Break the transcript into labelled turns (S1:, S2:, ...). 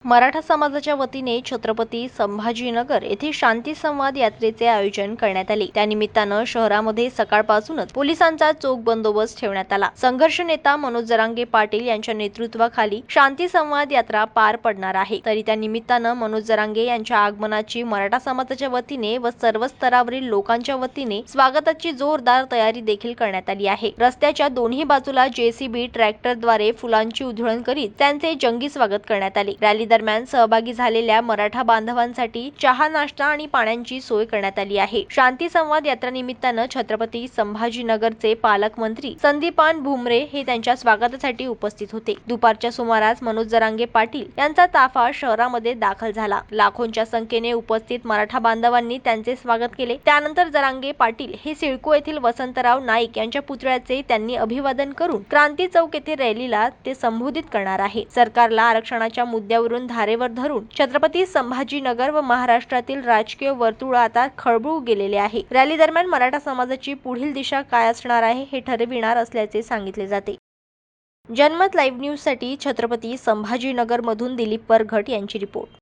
S1: मराठा समाजाच्या वतीने छत्रपती संभाजीनगर येथे शांती संवाद यात्रेचे आयोजन करण्यात आले। त्या निमित्तानं शहरामध्ये सकाळपासूनच पोलिसांचा चोख बंदोबस्त ठेवण्यात आला। संघर्ष नेता मनोज जरांगे पाटील यांच्या नेतृत्वाखाली शांती संवाद यात्रा पार पडणार आहे। तरी त्या निमित्तानं मनोज जरांगे यांच्या आगमनाची मराठा समाजाच्या वतीने व सर्व स्तरावरील लोकांच्या वतीने स्वागताची जोरदार तयारी देखील करण्यात आली आहे। रस्त्याच्या दोन्ही बाजूला जेसीबी ट्रॅक्टरद्वारे फुलांची उधळण करीत त्यांचे जंगी स्वागत करण्यात आले। रॅली दरम्यान सहभागी झालेल्या मराठा बांधवांसाठी चहा, नाश्ता आणि पाण्याची सोय करण्यात आली आहे। शांती संवाद यात्रा निमित्तानं छत्रपती संभाजीनगरचे पालकमंत्री संदीपान भुमरे हे त्यांच्या स्वागतासाठी उपस्थित होते। दुपारच्या सुमारास मनोज जरांगे पाटील यांचा ताफा शहरामध्ये दाखल झाला। लाखोंच्या संख्येने उपस्थित मराठा बांधवांनी त्यांचे स्वागत केले। त्यानंतर जरांगे पाटील हे सिडको येथील वसंतराव नाईक यांच्या पुतळ्याचे त्यांनी अभिवादन करून क्रांती चौक येथे रॅलीला ते संबोधित करणार आहे। सरकारला आरक्षणाच्या मुद्द्यावरून धारेवर धरून छत्रपती संभाजीनगर व महाराष्ट्रातील राजकीय वर्तुळ आता खळबळून गेलेले आहे। रॅली दरम्यान मराठा समाजाची पुढील दिशा काय असणार आहे हे ठरविणार असल्याचे सांगितले जाते। जनमत लाईव्ह न्यूज साठी छत्रपती संभाजीनगर मधून दिलीप परघट यांची रिपोर्ट।